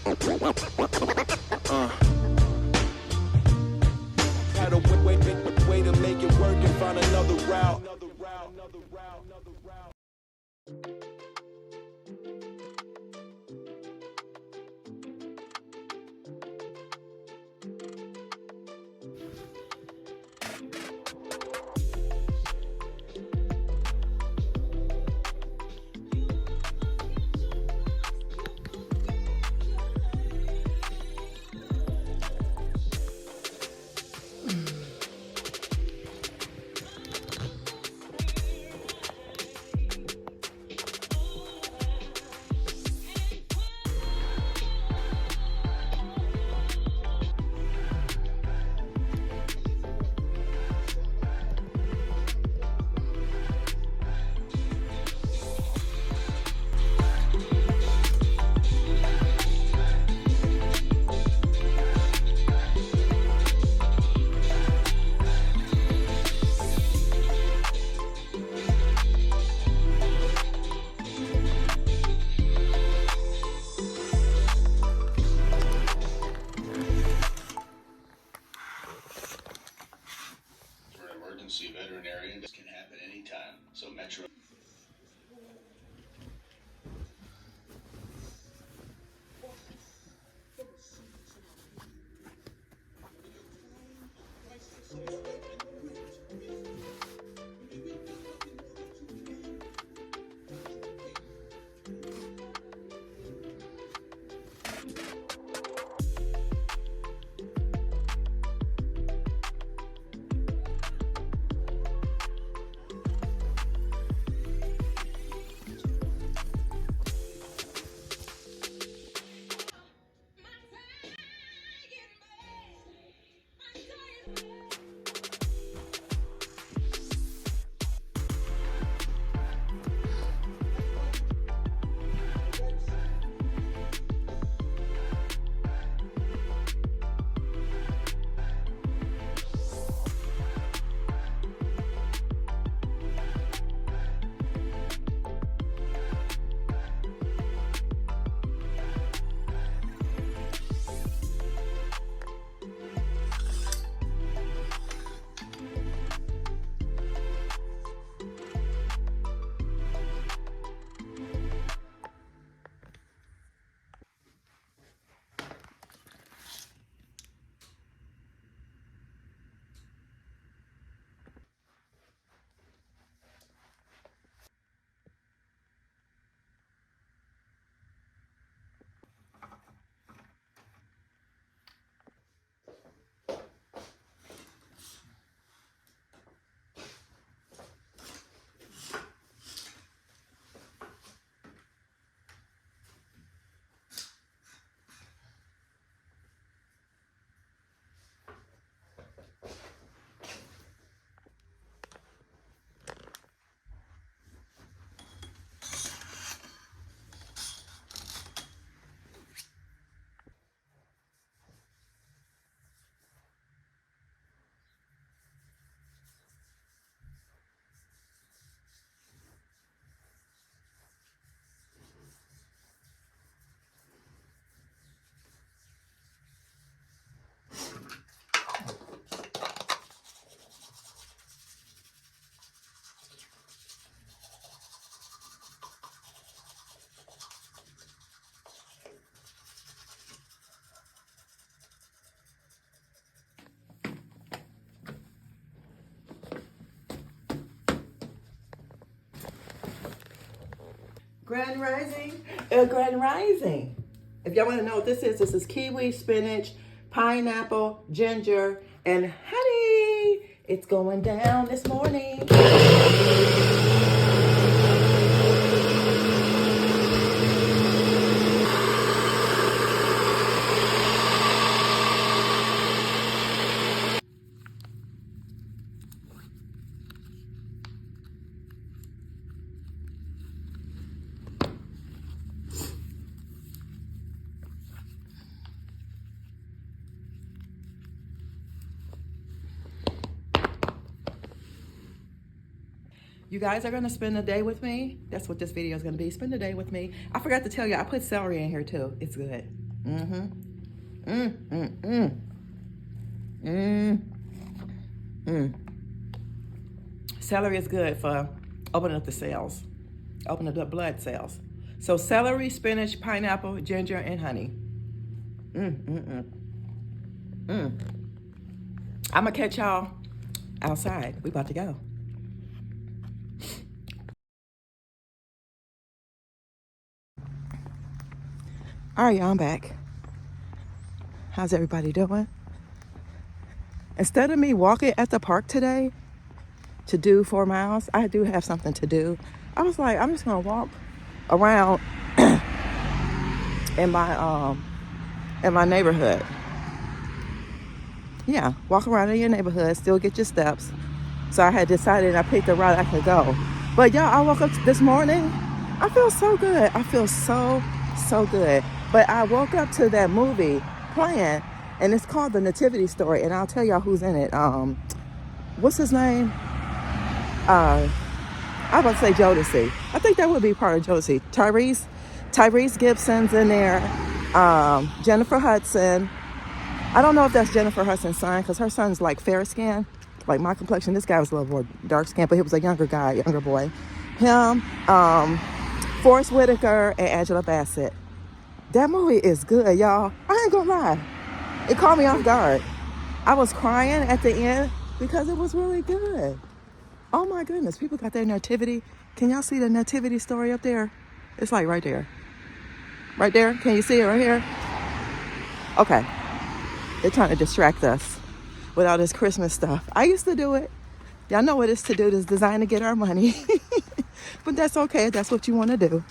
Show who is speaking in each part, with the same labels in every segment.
Speaker 1: Had a way to make it work and find another route.
Speaker 2: Veterinarian, this can happen anytime. So Metro.
Speaker 3: Grand Rising, Grand Rising. If y'all want to know what this is kiwi, spinach, pineapple, ginger, and honey. It's going down this morning. You guys are gonna spend the day with me. That's what this video is gonna be. Spend the day with me. I forgot to tell you, I put celery in here too. It's good. Mm-hmm. Mm, mm, mm. Mm, mm. Celery is good for opening up the cells, opening up the blood cells. So celery, spinach, pineapple, ginger, and honey. Mm, mm, mm. Mm. I'm gonna catch y'all outside. We about to go. All right, y'all, I'm back. How's everybody doing? Instead of me walking at the park today to do 4 miles, I do have something to do. I was like, I'm just gonna walk around in my neighborhood. Yeah, walk around in your neighborhood, still get your steps. So I had decided I picked a route I could go. But y'all, I woke up this morning. I feel so good. I feel so good. But I woke up to that movie playing, and it's called The Nativity Story. And I'll tell y'all who's in it. What's his name? I was about to say Jodeci. I think that would be part of Jodeci. Tyrese Gibson's in there. Jennifer Hudson. I don't know if that's Jennifer Hudson's son, because her son's like fair skin, like my complexion. This guy was a little more dark skin, but he was a younger boy. Him, Forrest Whitaker, and Angela Bassett. That movie is good, y'all. I ain't gonna lie. It caught me off guard. I was crying at the end because it was really good. Oh my goodness, people got their nativity. Can y'all see the nativity story up there? It's like right there. Right there? Can you see it right here? Okay. They're trying to distract us with all this Christmas stuff. I used to do it. Y'all know what it's to do. This design to get our money. But that's okay. That's what you want to do.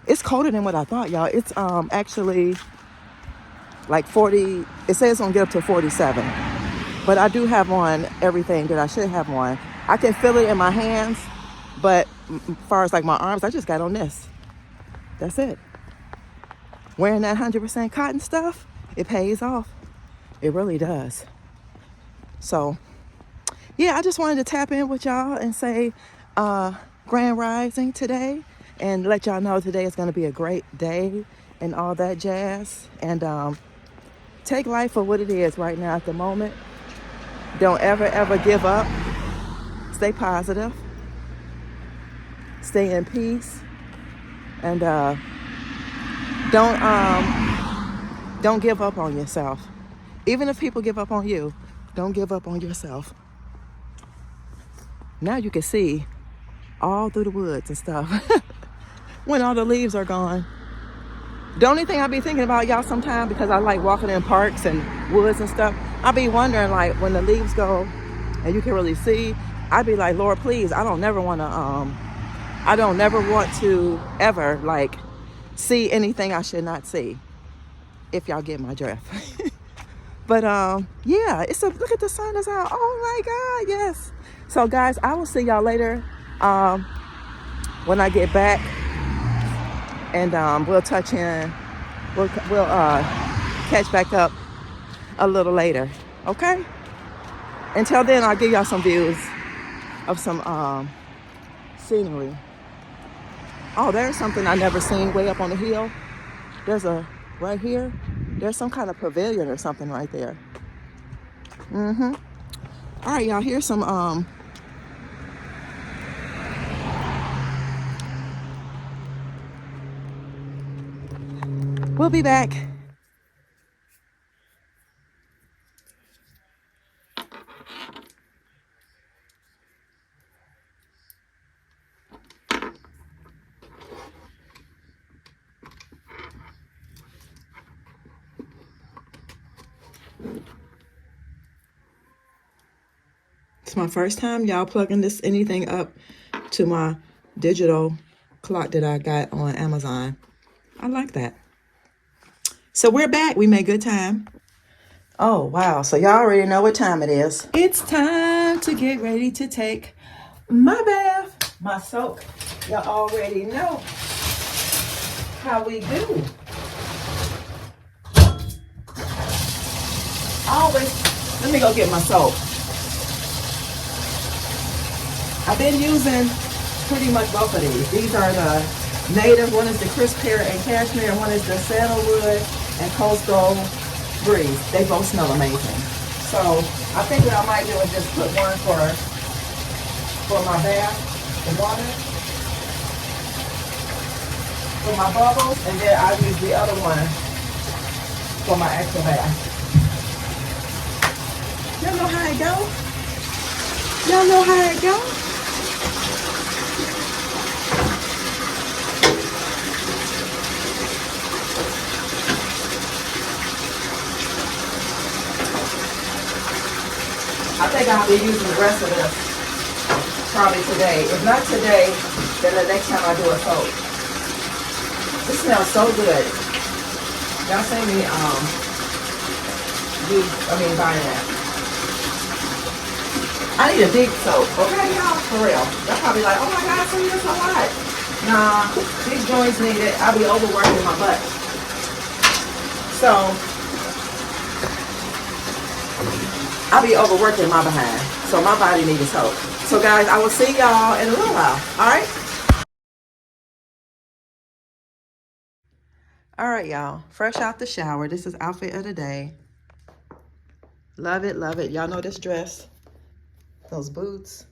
Speaker 3: It's colder than what I thought, y'all. It's actually like 40. It says it's going to get up to 47. But I do have on everything that I should have on. I can feel it in my hands. But as far as like my arms, I just got on this. That's it. Wearing that 100% cotton stuff, it pays off. It really does. So, yeah, I just wanted to tap in with y'all and say Grand Rising today, and let y'all know today is going to be a great day and all that jazz. And take life for what it is right now at the moment. Don't ever give up. Stay positive. Stay in peace. And don't give up on yourself. Even if people give up on you, don't give up on yourself. Now you can see all through the woods and stuff when all the leaves are gone. The only thing I be thinking about, y'all, sometimes, because I like walking in parks and woods and stuff, I be wondering, like, when the leaves go and you can really see, I be like, Lord, please, I don't never want to ever, like, see anything I should not see, if y'all get my drift. But yeah, look at the sun is out. Oh my God, yes. So guys, I will see y'all later when I get back, and we'll touch in. We'll catch back up a little later. Okay. Until then, I'll give y'all some views of some scenery. Oh, there's something I never seen way up on the hill. Right here, there's some kind of pavilion or something right there. All right, y'all, here's some we'll be back. It's my first time, y'all, plugging anything up to my digital clock that I got on Amazon. I like that. So we're back. We made good time. Oh, wow. So y'all already know what time it is. It's time to get ready to take my bath, my soak. Y'all already know how we do. Let me go get my soap. I've been using pretty much both of these. These are the native. One is the crisp pear and cashmere, and one is the sandalwood and Coastal Breeze. They both smell amazing. So I think what I might do is just put one for my bath, the water, for my bubbles, and then I'll use the other one for my actual bath. Y'all know how it go? Y'all know how it go? I think I'll be using the rest of this probably today. If not today, then the next time I do a soap. It smells so good. Y'all see me buying that. I need a deep soap, okay, y'all? For real. Y'all probably like, oh my God, so you're so hot. Nah, these joints need it. I'll be overworking my butt. So I'll be overworking my behind. So my body needs soap. So guys, I will see y'all in a little while. All right? All right, y'all. Fresh out the shower. This is outfit of the day. Love it, love it. Y'all know this dress. Those boots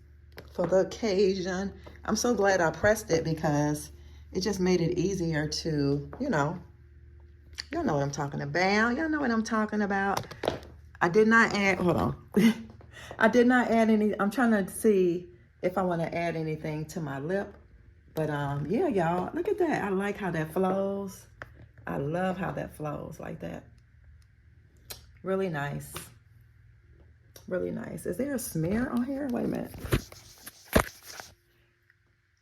Speaker 3: for the occasion. I'm so glad I pressed it because it just made it easier to, y'all know what I'm talking about. Y'all know what I'm talking about. I did not add, hold on. I did not add any, I'm trying to see if I want to add anything to my lip. But yeah, y'all, look at that. I like how that flows. I love how that flows like that. Really nice. Really nice. Is there a smear on here? Wait a minute.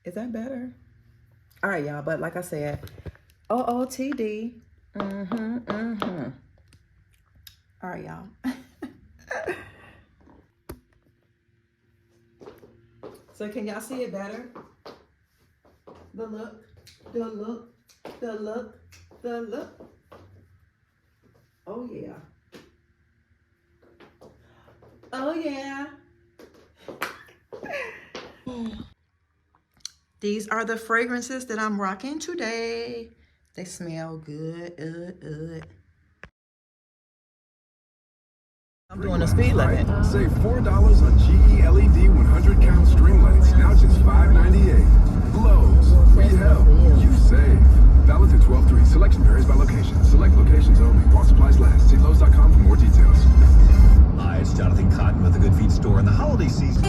Speaker 3: Is that better? All right, y'all, but like I said, OOTD. All right, y'all. So can y'all see it better? The look, the look, the look, the look. Oh yeah. Oh yeah. These are the fragrances that I'm rocking today. They smell good. I'm doing a speed limit.
Speaker 4: Save $4 on GE LED 100 count string lights, now just $5.98. Lowe's, free help, you save. Valid through 12/3. Selection varies by location. Select locations only. While supplies last. See Lowe's.com for more details.
Speaker 5: Hi, it's Jonathan Cotton with the Good Feet Store. In the holiday season.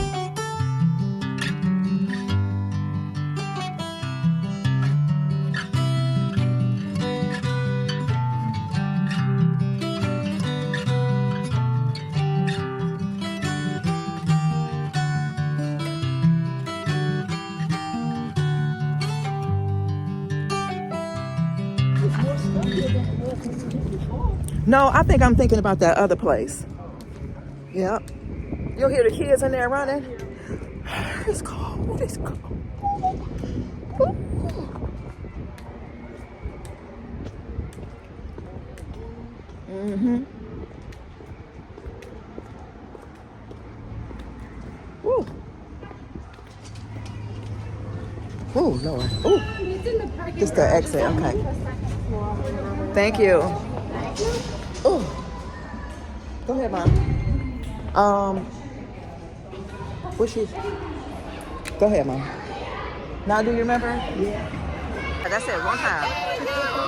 Speaker 3: No, I think I'm thinking about that other place. Yep. You'll hear the kids in there running. It's cold. It's cold. Woo. Oh, Lord. Oh. Just the exit. Okay. Thank you. Oh. Go ahead, Mom. What's she? Go ahead, Mom. Now, do you remember? Yeah. That's it. One time.